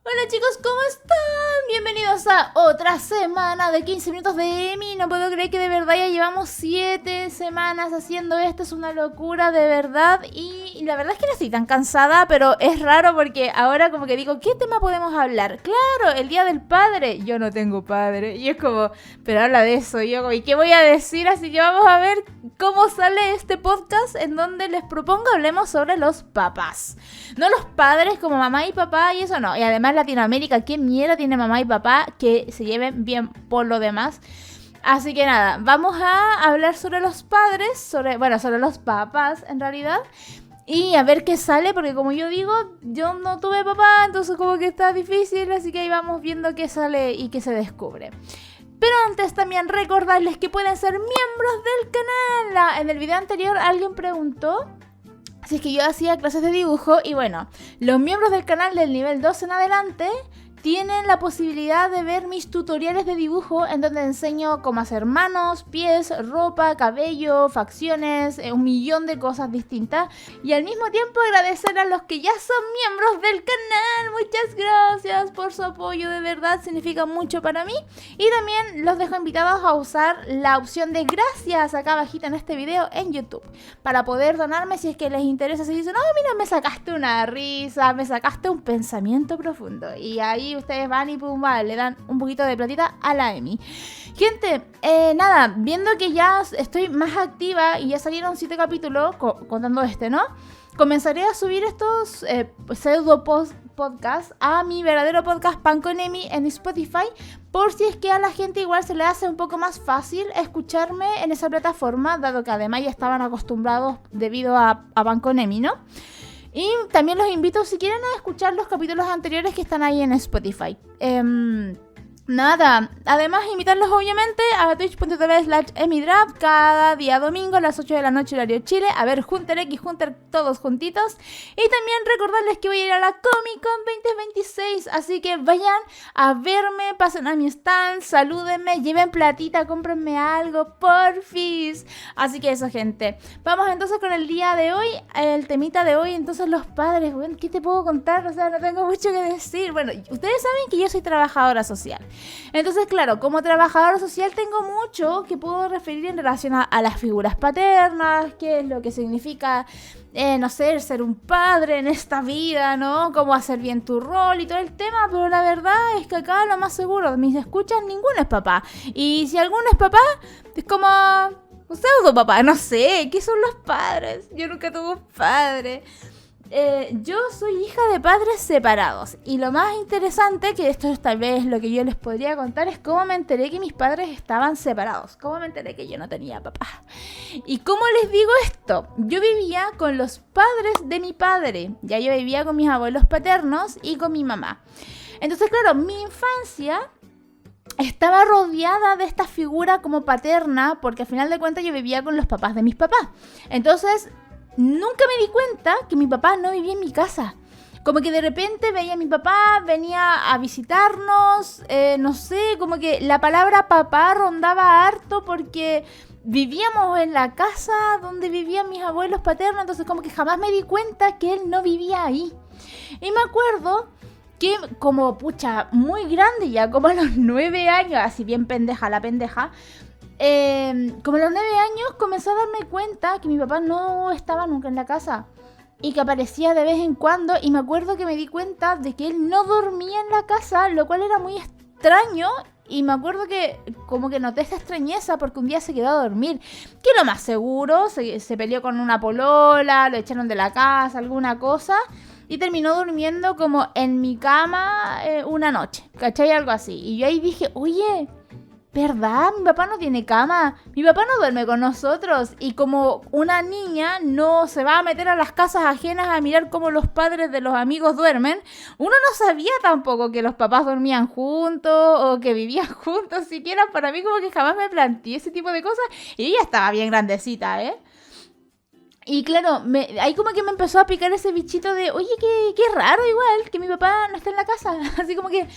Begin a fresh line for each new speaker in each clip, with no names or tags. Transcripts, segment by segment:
Hola chicos, ¿cómo están? Bienvenidos a otra semana de 15 minutos de Emi. No puedo creer que de verdad ya llevamos 7 semanas haciendo esto. Es una locura de verdad. Y la verdad es que no estoy tan cansada, pero es raro porque ahora como que digo, ¿qué tema podemos hablar? Claro, el Día del Padre. Yo no tengo padre. Y es como, pero habla de eso. Y yo como, ¿y qué voy a decir? Así que vamos a ver cómo sale este podcast en donde les propongo hablemos sobre los papás. No los padres como mamá y papá y eso no. Y además Latinoamérica, ¿qué mierda tiene mamá y papá que se lleven bien por lo demás? Así que nada, vamos a hablar sobre los padres, sobre los papás en realidad. Y a ver qué sale, porque como yo digo, yo no tuve papá, entonces como que está difícil, así que ahí vamos viendo qué sale y qué se descubre. Pero antes también recordarles que pueden ser miembros del canal. En el video anterior alguien preguntó si es que yo hacía clases de dibujo y bueno, los miembros del canal del nivel 2 en adelante tienen la posibilidad de ver mis tutoriales de dibujo en donde enseño cómo hacer manos, pies, ropa, cabello, facciones, un millón de cosas distintas. Y al mismo tiempo agradecer a los que ya son miembros del canal. Muchas gracias por su apoyo, de verdad significa mucho para mí. Y también los dejo invitados a usar la opción de gracias acá abajito en este video en YouTube para poder donarme si es que les interesa. Si dicen, oh mira, me sacaste una risa, me sacaste un pensamiento profundo. Y ahí ustedes van y pum, va, le dan un poquito de platita a la Emi. Gente, nada, viendo que ya estoy más activa y ya salieron 7 capítulos, contando este, ¿no? Comenzaré a subir estos pseudo podcasts a mi verdadero podcast Pan con Emi en Spotify, por si es que a la gente igual se le hace un poco más fácil escucharme en esa plataforma, dado que además ya estaban acostumbrados debido a Pan con Emi, ¿no? Y también los invito, si quieren, a escuchar los capítulos anteriores que están ahí en Spotify. Nada, además invitarlos obviamente a twitch.tv/emidrap cada día domingo a las 8 de la noche horario Chile a ver Hunter X Hunter todos juntitos. Y también recordarles que voy a ir a la Comic Con 2026, así que vayan a verme, pasen a mi stand, salúdenme, lleven platita, cómprenme algo, porfis. Así que eso, gente. Vamos entonces con el día de hoy, el temita de hoy. Entonces los padres, bueno, ¿qué te puedo contar? O sea, no tengo mucho que decir. Bueno, ustedes saben que yo soy trabajadora social. Entonces, claro, como trabajadora social tengo mucho que puedo referir en relación a las figuras paternas, qué es lo que significa, no sé, ser un padre en esta vida, ¿no? Cómo hacer bien tu rol y todo el tema, pero la verdad es que acá lo más seguro de mis escuchas, ninguno es papá. Y si alguno es papá, es como un pseudo papá, no sé, ¿qué son los padres? Yo nunca tuve un padre. Yo soy hija de padres separados y lo más interesante, que esto es tal vez lo que yo les podría contar, es cómo me enteré que mis padres estaban separados, cómo me enteré que yo no tenía papá. ¿Y cómo les digo esto? Yo vivía con los padres de mi padre, ya yo vivía con mis abuelos paternos y con mi mamá. Entonces, claro, mi infancia estaba rodeada de esta figura como paterna, porque al final de cuentas yo vivía con los papás de mis papás. Entonces nunca me di cuenta que mi papá no vivía en mi casa. Como que de repente veía a mi papá, venía a visitarnos, no sé, como que la palabra papá rondaba harto porque vivíamos en la casa donde vivían mis abuelos paternos, entonces como que jamás me di cuenta que él no vivía ahí. Y me acuerdo que como, pucha, muy grande ya, como a los 9 años, así bien pendeja la pendeja, como a los 9 años comencé a darme cuenta que mi papá no estaba nunca en la casa y que aparecía de vez en cuando, y me acuerdo que me di cuenta de que él no dormía en la casa, lo cual era muy extraño, y me acuerdo que como que noté esta extrañeza porque un día se quedó a dormir, que lo más seguro se peleó con una polola, lo echaron de la casa, alguna cosa, y terminó durmiendo como en mi cama una noche, ¿cachai? Algo así, y yo ahí dije, oye, ¿verdad? Mi papá no tiene cama. Mi papá no duerme con nosotros. Y como una niña no se va a meter a las casas ajenas a mirar cómo los padres de los amigos duermen, uno no sabía tampoco que los papás dormían juntos o que vivían juntos siquiera. Para mí como que jamás me planteé ese tipo de cosas. Y ella estaba bien grandecita, ¿eh? Y claro, ahí como que me empezó a picar ese bichito de, oye, qué raro igual, que mi papá no está en la casa. Así como que,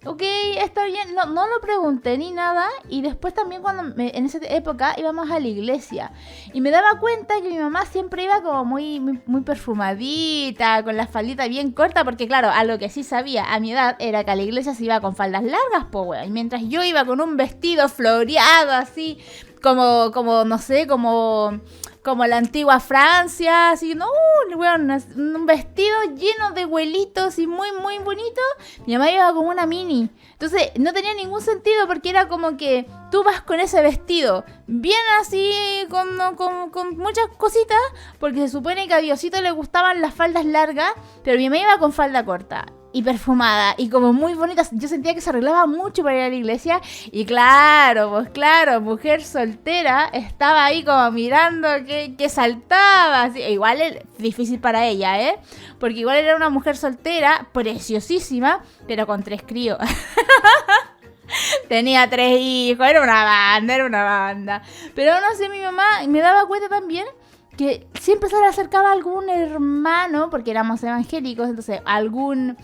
ok, está bien. No lo pregunté ni nada. Y después también en esa época íbamos a la iglesia. Y me daba cuenta que mi mamá siempre iba como muy perfumadita, con la faldita bien corta. Porque claro, algo que sí sabía a mi edad era que a la iglesia se iba con faldas largas, pues weón. Y mientras yo iba con un vestido floreado así, como no sé, como la antigua Francia, así, no, bueno, un vestido lleno de vuelitos y muy bonito. Mi mamá iba como una mini. Entonces, no tenía ningún sentido porque era como que tú vas con ese vestido bien así, con muchas cositas, porque se supone que a Diosito le gustaban las faldas largas, pero mi mamá iba con falda corta y perfumada y como muy bonita. Yo sentía que se arreglaba mucho para ir a la iglesia. Y claro, pues claro, mujer soltera, estaba ahí como mirando que saltaba así. Igual es difícil para ella, porque igual era una mujer soltera preciosísima, pero con 3 críos. Tenía 3 hijos, era una banda. Pero aún así mi mamá me daba cuenta también que siempre se le acercaba a algún hermano, porque éramos evangélicos, entonces algún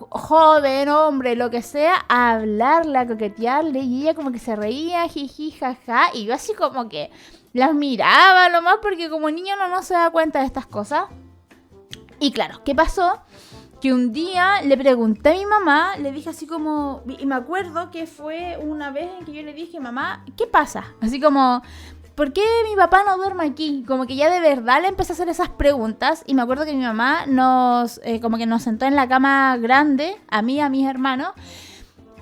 joven, hombre, lo que sea, a hablarle, a coquetearle, y ella como que se reía, jiji, jaja, y yo así como que las miraba nomás, porque como niño no se da cuenta de estas cosas. Y claro, ¿qué pasó? Que un día le pregunté a mi mamá, le dije así como, y me acuerdo que fue una vez en que yo le dije, mamá, ¿qué pasa? Así como, ¿por qué mi papá no duerme aquí? Como que ya de verdad le empecé a hacer esas preguntas. Y me acuerdo que mi mamá como que nos sentó en la cama grande, a mí y a mis hermanos,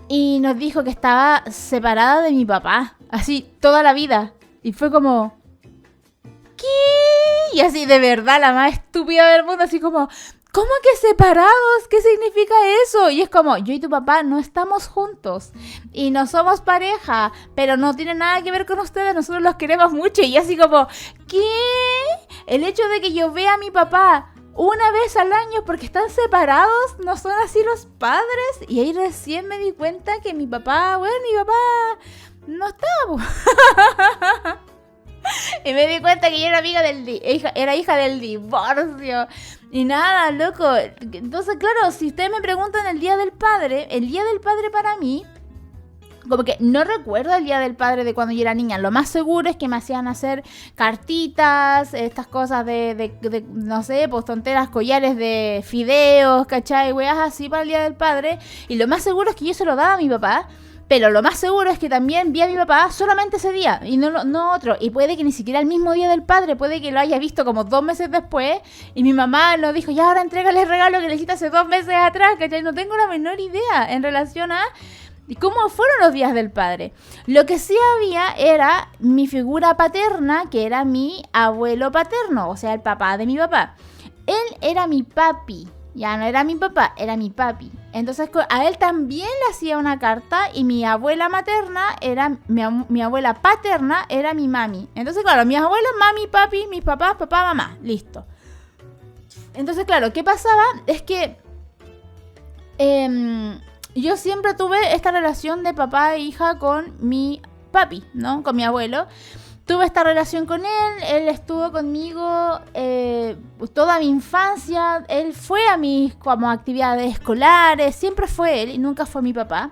y nos dijo que estaba separada de mi papá, así toda la vida. Y fue como, ¿qué? Y así de verdad la más estúpida del mundo, así como, ¿cómo que separados? ¿Qué significa eso? Y es como, yo y tu papá no estamos juntos y no somos pareja, pero no tiene nada que ver con ustedes, nosotros los queremos mucho. Y así como, ¿qué? El hecho de que yo vea a mi papá una vez al año porque están separados, no son así los padres. Y ahí recién me di cuenta que mi papá no estaba. Y me di cuenta que yo era era hija del divorcio. Y nada, loco. Entonces, claro, si ustedes me preguntan el Día del Padre para mí, como que no recuerdo el Día del Padre de cuando yo era niña. Lo más seguro es que me hacían hacer cartitas, estas cosas de no sé, pues tonteras, collares de fideos, ¿cachai? Weas así para el Día del Padre. Y lo más seguro es que yo se lo daba a mi papá. Pero lo más seguro es que también vi a mi papá solamente ese día y no otro. Y puede que ni siquiera el mismo Día del Padre, puede que lo haya visto como 2 meses después. Y mi mamá lo dijo, ya ahora entrégale el regalo que le hiciste hace 2 meses atrás, ¿cachai? No tengo la menor idea en relación a cómo fueron los días del padre. Lo que sí había era mi figura paterna, que era mi abuelo paterno, o sea, el papá de mi papá. Él era mi papi. Ya no era mi papá, era mi papi. Entonces a él también le hacía una carta y mi abuela materna era, mi abuela paterna era mi mami. Entonces claro, mis abuelas, mami, papi, mis papás, papá, mamá, listo. Entonces claro, ¿qué pasaba? Es que yo siempre tuve esta relación de papá e hija con mi papi, ¿no? Con mi abuelo. Tuve esta relación con él estuvo conmigo toda mi infancia, él fue a mis como actividades escolares, siempre fue él y nunca fue mi papá.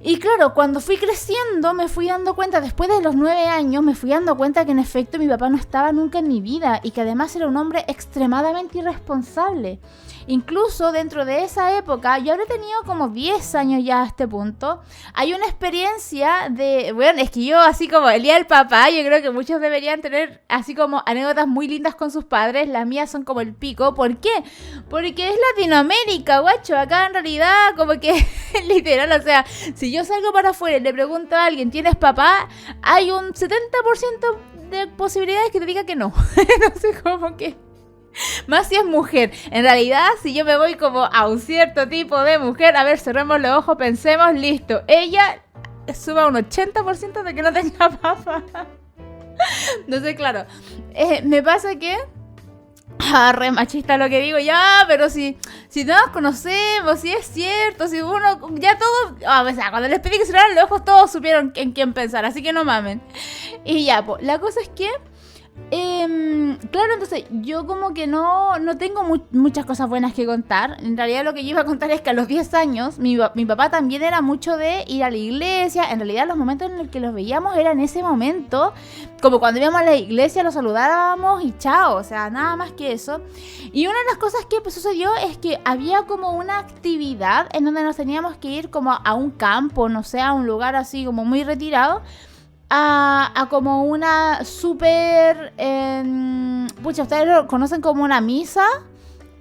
Y claro, cuando fui creciendo me fui dando cuenta, después de los 9 años, me fui dando cuenta que en efecto mi papá no estaba nunca en mi vida y que además era un hombre extremadamente irresponsable. Incluso dentro de esa época, yo habré tenido como 10 años ya a este punto, hay una experiencia bueno, es que yo así como el día del papá, yo creo que muchos deberían tener así como anécdotas muy lindas con sus padres, las mías son como el pico. ¿Por qué? Porque es Latinoamérica, guacho, acá en realidad como que literal, o sea, si yo salgo para afuera y le pregunto a alguien, ¿tienes papá? Hay un 70% de posibilidades que te diga que no. No sé cómo que... Más si es mujer. En realidad, si yo me voy como a un cierto tipo de mujer, a ver, cerremos los ojos, pensemos, listo. Ella suma un 80% de que no tenga papá. Entonces, claro, me pasa que... re machista lo que digo, ya, pero si no nos conocemos, si es cierto, si uno, ya todos, o sea, cuando les pedí que cerraran los ojos, todos supieron en quién pensar, así que no mamen. Y ya, pues, la cosa es que Claro, entonces yo como que no tengo muchas cosas buenas que contar. En realidad lo que yo iba a contar es que a los 10 años mi papá también era mucho de ir a la iglesia. En realidad los momentos en los que los veíamos era en ese momento, como cuando íbamos a la iglesia, los saludábamos y chao, o sea, nada más que eso. Y una de las cosas que pues, sucedió es que había como una actividad en donde nos teníamos que ir como a un campo, no sé, a un lugar así como muy retirado, a como una súper... pucha, ustedes lo conocen como una misa,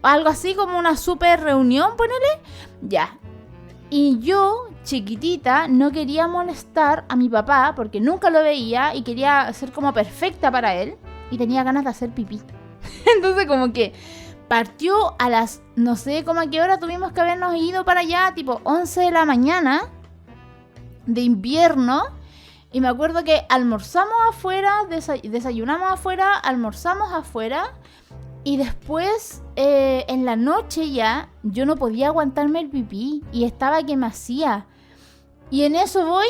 algo así como una súper reunión, ponele. Ya. Y yo, chiquitita, no quería molestar a mi papá porque nunca lo veía y quería ser como perfecta para él. Y tenía ganas de hacer pipí. Entonces como que partió a las... no sé cómo a qué hora tuvimos que habernos ido para allá, tipo 11 de la mañana de invierno. Y me acuerdo que almorzamos afuera, desayunamos afuera, almorzamos afuera. Y después, en la noche ya, yo no podía aguantarme el pipí. Y estaba que me hacía. Y en eso voy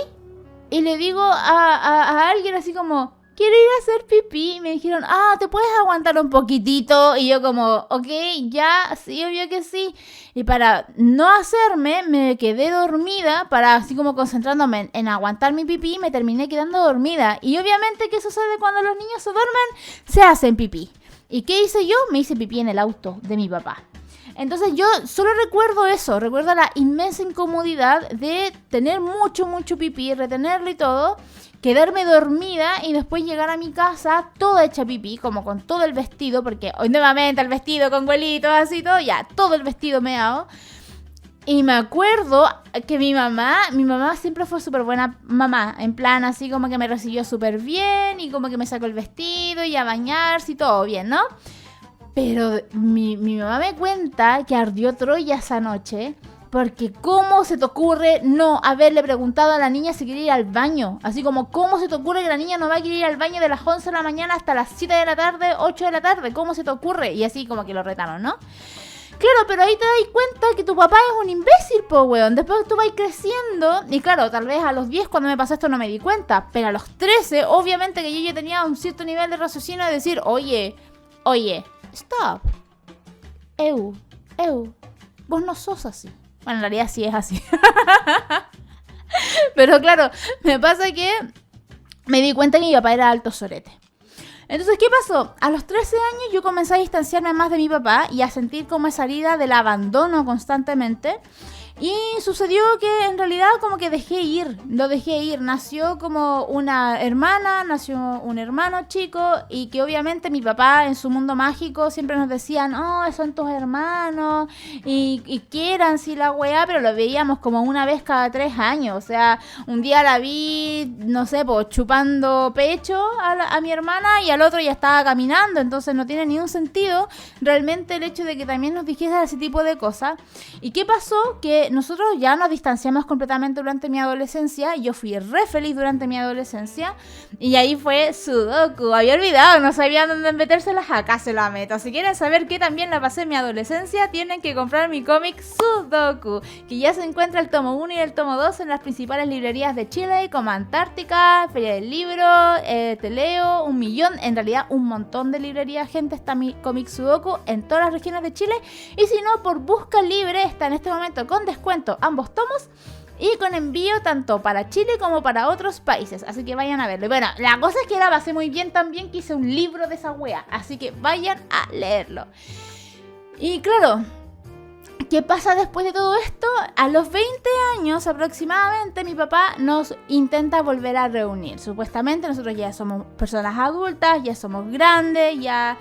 y le digo a alguien así como... quiero ir a hacer pipí. Y me dijeron, ¿te puedes aguantar un poquitito? Y yo como, ok, ya, sí, obvio que sí. Y para no hacerme, me quedé dormida, para así como concentrándome en aguantar mi pipí, me terminé quedando dormida. Y obviamente, ¿qué sucede cuando los niños se duermen? Se hacen pipí. ¿Y qué hice yo? Me hice pipí en el auto de mi papá. Entonces yo solo recuerdo eso, recuerdo la inmensa incomodidad de tener mucho pipí, retenerlo y todo, quedarme dormida y después llegar a mi casa toda hecha pipí, como con todo el vestido, porque hoy nuevamente el vestido con huelitos así todo, ya, todo el vestido meado. Y me acuerdo que mi mamá siempre fue súper buena mamá, en plan así como que me recibió súper bien y como que me sacó el vestido y a bañarse y todo bien, ¿no? Pero mi mamá me cuenta que ardió Troya esa noche porque ¿cómo se te ocurre no haberle preguntado a la niña si quería ir al baño? Así como ¿cómo se te ocurre que la niña no va a querer ir al baño de las 11 de la mañana hasta las 7 de la tarde, 8 de la tarde? ¿Cómo se te ocurre? Y así como que lo retaron, ¿no? Claro, pero ahí te das cuenta que tu papá es un imbécil, po, weón. Después tú vas creciendo. Y claro, tal vez a los 10 cuando me pasó esto no me di cuenta. Pero a los 13, obviamente que yo ya tenía un cierto nivel de raciocinio de decir, oye, stop. Vos no sos así. Bueno, en realidad sí es así. Pero claro, me pasa que me di cuenta que mi papá era alto sorete. Entonces, ¿qué pasó? A los 13 años yo comencé a distanciarme más de mi papá y a sentir como esa herida del abandono constantemente. Y sucedió que en realidad como que lo dejé ir. Nació como una hermana, nació un hermano chico y que obviamente mi papá en su mundo mágico siempre nos decían, son tus hermanos y quieran si la weá, pero lo veíamos como una vez cada 3 años. O sea, un día la vi, no sé, pues chupando pecho a mi hermana y al otro ya estaba caminando, entonces no tiene ni un sentido realmente el hecho de que también nos dijera ese tipo de cosas. ¿Y qué pasó? Que nosotros ya nos distanciamos completamente durante mi adolescencia. Yo fui re feliz durante mi adolescencia. Y ahí fue Sudoku. Había olvidado, no sabía dónde metérselas. Acá se la meto. Si quieren saber qué también la pasé en mi adolescencia, tienen que comprar mi cómic Sudoku, que ya se encuentra el tomo 1 y el tomo 2 en las principales librerías de Chile, como Antártica, Feria del Libro, Te Leo, 1.000.000, en realidad un montón de librerías, gente, está mi cómic Sudoku en todas las regiones de Chile. Y si no, por Busca Libre está en este momento con descuento ambos tomos y con envío tanto para Chile como para otros países, así que vayan a verlo. Y bueno, la cosa es que la pasé muy bien también, que hice un libro de esa wea, así que vayan a leerlo. Y claro, ¿qué pasa después de todo esto? A los 20 años aproximadamente mi papá nos intenta volver a reunir. Supuestamente nosotros ya somos personas adultas, ya somos grandes, ya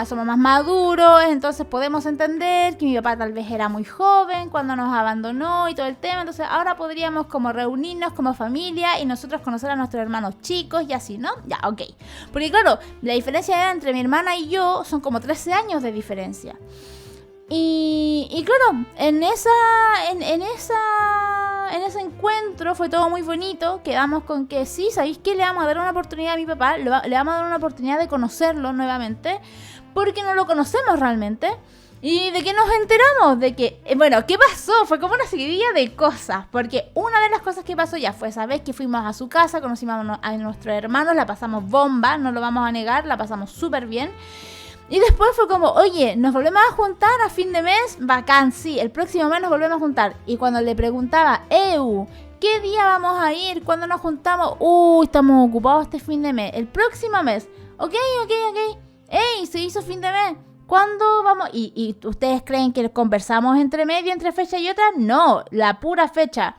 somos más maduros, entonces podemos entender que mi papá tal vez era muy joven cuando nos abandonó y todo el tema, entonces ahora podríamos como reunirnos como familia y nosotros conocer a nuestros hermanos chicos y así, ¿no? Ya, ok. Porque claro, la diferencia entre mi hermana y yo son como 13 años de diferencia. Y claro, en ese encuentro fue todo muy bonito. Quedamos con que sí, ¿sabéis qué? Le vamos a dar una oportunidad a mi papá. Le vamos a dar una oportunidad de conocerlo nuevamente, porque no lo conocemos realmente. ¿Y de qué nos enteramos? De que, bueno, ¿qué pasó? Fue como una seguidilla de cosas. Porque una de las cosas que pasó ya fue esa vez que fuimos a su casa, conocimos a nuestros hermanos, la pasamos bomba, no lo vamos a negar, la pasamos súper bien. Y después fue como, oye, ¿nos volvemos a juntar a fin de mes? Bacán, sí, el próximo mes nos volvemos a juntar. Y cuando le preguntaba, ¿qué día vamos a ir? ¿Cuándo nos juntamos? Estamos ocupados este fin de mes. El próximo mes. Ok. ¡Ey! Se hizo fin de mes. ¿Cuándo vamos? ¿Y ustedes creen que conversamos entre medio, entre fecha y otra? No, la pura fecha.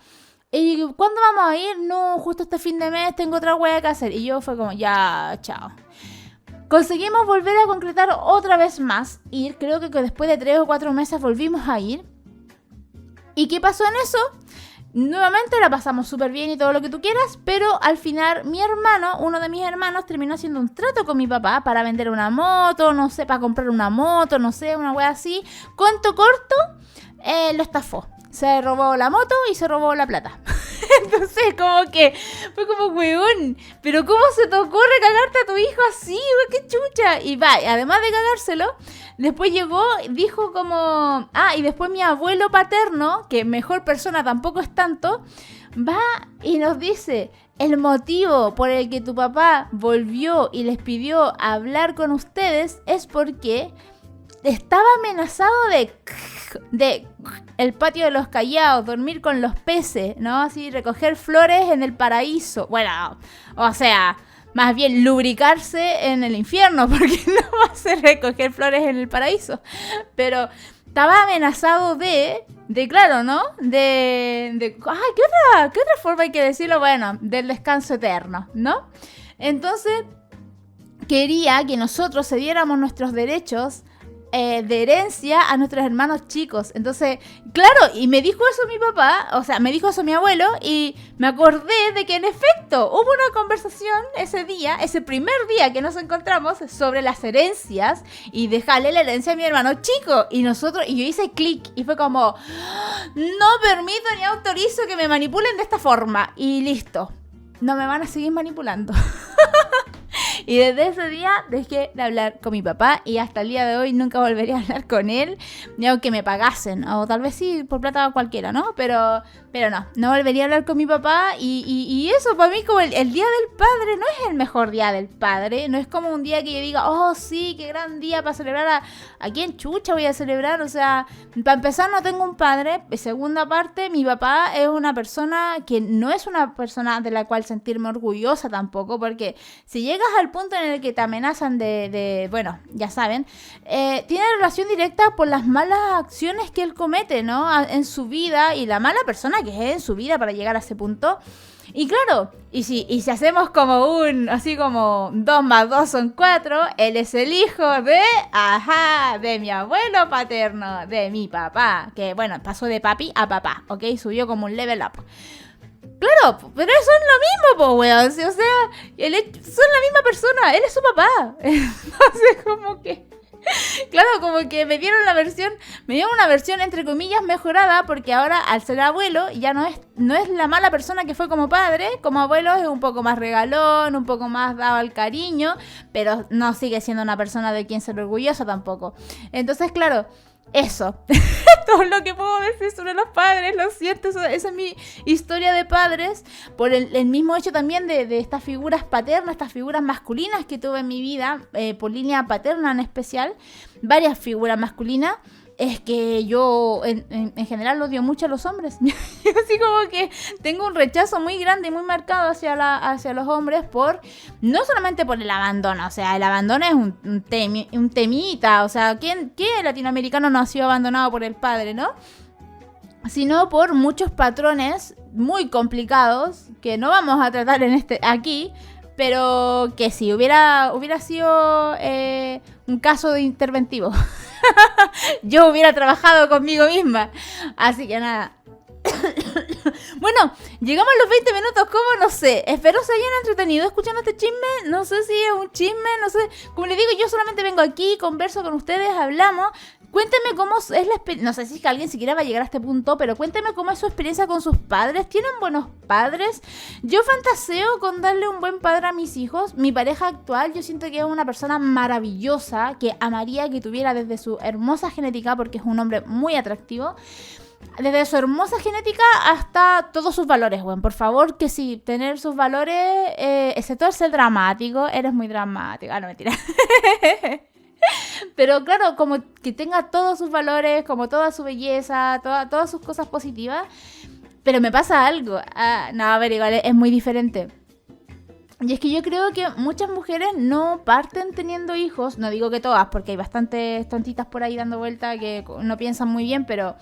¿Y cuándo vamos a ir? No, justo este fin de mes tengo otra hueá que hacer. Y yo fue como, ya, chao. Conseguimos volver a concretar otra vez más ir. Creo que después de 3 o 4 meses volvimos a ir. ¿Y qué pasó en eso? Nuevamente la pasamos súper bien y todo lo que tú quieras, pero al final uno de mis hermanos terminó haciendo un trato con mi papá para vender una moto, no sé, para comprar una moto, no sé, una wea así. Cuento corto, lo estafó. Se robó la moto y se robó la plata. Entonces como que fue como, weón, pero ¿cómo se te ocurre cagarte a tu hijo así, weón? ¡Qué chucha! Y va, además de cagárselo, después llegó, dijo como... y después mi abuelo paterno, que mejor persona tampoco es tanto, va y nos dice... El motivo por el que tu papá volvió y les pidió hablar con ustedes es porque estaba amenazado de el patio de los Callaos, dormir con los peces, ¿no? Así, recoger flores en el paraíso. Bueno, o sea, más bien lubricarse en el infierno, porque no va a ser recoger flores en el paraíso. Pero estaba amenazado claro, ¿no? ¿qué otra forma hay que decirlo? Bueno, del descanso eterno, ¿no? Entonces, quería que nosotros cediéramos nuestros derechos de herencia a nuestros hermanos chicos. Entonces, claro, y me dijo eso mi papá, o sea, me dijo eso mi abuelo, y me acordé de que en efecto hubo una conversación ese primer día que nos encontramos sobre las herencias y dejarle la herencia a mi hermano chico. Y yo hice clic y fue como, no permito ni autorizo que me manipulen de esta forma. Y listo, no me van a seguir manipulando. Y desde ese día dejé de hablar con mi papá y hasta el día de hoy nunca volvería a hablar con él, ni aunque me pagasen, o tal vez sí, por plata cualquiera, ¿no? Pero no volvería a hablar con mi papá y eso para mí como el Día del Padre no es el mejor Día del Padre, no es como un día que yo diga, oh sí, qué gran día para celebrar, ¿a quién chucha voy a celebrar? O sea, para empezar no tengo un padre, segunda parte, mi papá es una persona que no es una persona de la cual sentirme orgullosa tampoco, porque si llegas al punto en el que te amenazan bueno, ya saben, tiene relación directa por las malas acciones que él comete, ¿no? En su vida y la mala persona que es en su vida para llegar a ese punto. Y claro, y si hacemos como así como 2 más 2 son 4, él es el hijo de mi abuelo paterno, de mi papá, que bueno, pasó de papi a papá, ¿ok? Subió como un level up. Claro, pero son lo mismo, po, weón. O sea, son la misma persona. Él es su papá. Entonces, como que... Claro, como que me dieron una versión entre comillas mejorada, porque ahora al ser abuelo ya no es la mala persona que fue como padre. Como abuelo es un poco más regalón, un poco más dado al cariño, pero no sigue siendo una persona de quien ser orgullosa tampoco. Entonces, claro, eso. Todo lo que puedo decir sobre los padres, lo siento, esa es mi historia de padres, por el mismo hecho también de estas figuras paternas, estas figuras masculinas que tuve en mi vida, por línea paterna en especial, varias figuras masculinas. Es que yo en general odio mucho a los hombres. Yo así como que tengo un rechazo muy grande y muy marcado hacia los hombres no solamente por el abandono, o sea, el abandono es un temita, o sea, ¿qué latinoamericano no ha sido abandonado por el padre, no? Sino por muchos patrones muy complicados que no vamos a tratar aquí, pero que sí, hubiera sido un caso de interventivo. Yo hubiera trabajado conmigo misma. Así que nada. Bueno, llegamos a los 20 minutos, ¿cómo? No sé. Espero se hayan entretenido escuchando este chisme. No sé si es un chisme, no sé. Como les digo, yo solamente vengo aquí, converso con ustedes, hablamos. Cuénteme cómo es la experiencia, no sé si alguien siquiera va a llegar a este punto, pero cuénteme cómo es su experiencia con sus padres. ¿Tienen buenos padres? Yo fantaseo con darle un buen padre a mis hijos. Mi pareja actual, yo siento que es una persona maravillosa, que amaría que tuviera desde su hermosa genética, porque es un hombre muy atractivo. Desde su hermosa genética hasta todos sus valores, bueno, por favor, que sí, tener sus valores, excepto el ser dramático, eres muy dramático. Ah, no, mentira. Pero claro, como que tenga todos sus valores, como toda su belleza, todas sus cosas positivas. Pero me pasa algo. No, a ver, igual es muy diferente. Y es que yo creo que muchas mujeres no parten teniendo hijos. No digo que todas, porque hay bastantes tontitas por ahí dando vuelta que no piensan muy bien, pero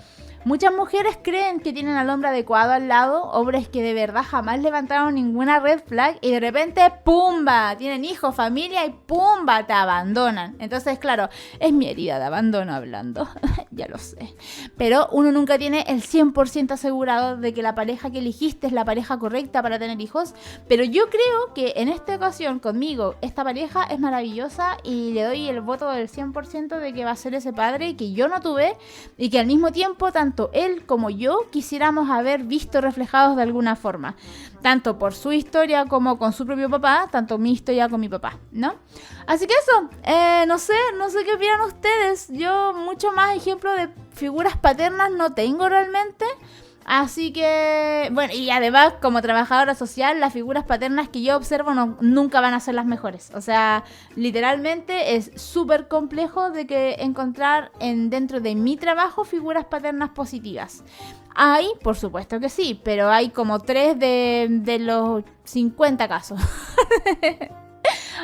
muchas mujeres creen que tienen al hombre adecuado al lado, hombres que de verdad jamás levantaron ninguna red flag y de repente ¡pumba! Tienen hijos, familia y ¡pumba! Te abandonan. Entonces, claro, es mi herida de abandono hablando, ya lo sé. Pero uno nunca tiene el 100% asegurado de que la pareja que elegiste es la pareja correcta para tener hijos. Pero yo creo que en esta ocasión conmigo, esta pareja es maravillosa y le doy el voto del 100% de que va a ser ese padre que yo no tuve y que al mismo tiempo tanto él como yo quisiéramos haber visto reflejados de alguna forma, tanto por su historia como con su propio papá, tanto mi historia con mi papá, ¿no? Así que eso, no sé qué opinan ustedes. Yo mucho más ejemplo de figuras paternas no tengo realmente. Así que, bueno, y además como trabajadora social, las figuras paternas que yo observo nunca van a ser las mejores. O sea, literalmente es súper complejo de que encontrar dentro de mi trabajo figuras paternas positivas. Hay, por supuesto que sí, pero hay como 3 de los 50 casos.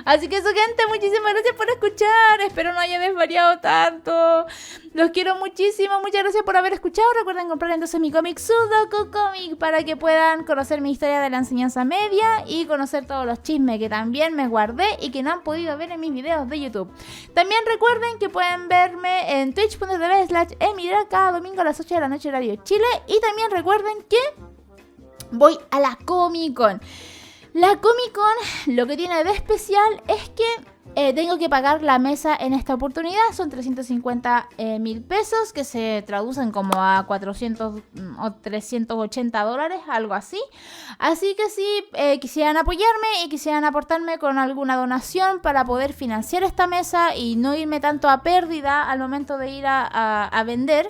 Así que eso, gente, muchísimas gracias por escuchar. Espero no haya desvariado tanto. Los quiero muchísimo. Muchas gracias por haber escuchado. Recuerden comprar entonces mi cómic Sudoku Comic para que puedan conocer mi historia de la enseñanza media y conocer todos los chismes que también me guardé y que no han podido ver en mis videos de YouTube. También recuerden que pueden verme en twitch.tv/emidrab cada domingo a las 8 de la noche horario Chile. Y también recuerden que voy a la Comic Con. La Comic Con lo que tiene de especial es que tengo que pagar la mesa en esta oportunidad. Son 350,000 pesos que se traducen como a 400 o 380 dólares, algo así. Así que si quisieran apoyarme y quisieran aportarme con alguna donación para poder financiar esta mesa y no irme tanto a pérdida al momento de ir a vender,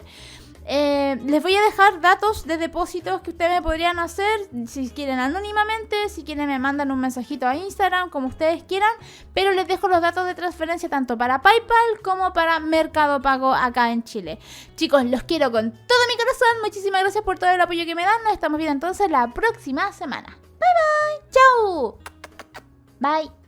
les voy a dejar datos de depósitos que ustedes me podrían hacer, si quieren anónimamente, si quieren me mandan un mensajito a Instagram, como ustedes quieran, pero les dejo los datos de transferencia tanto para PayPal como para Mercado Pago acá en Chile. Chicos, los quiero con todo mi corazón, muchísimas gracias por todo el apoyo que me dan, nos estamos viendo entonces la próxima semana. Bye bye, chao, bye.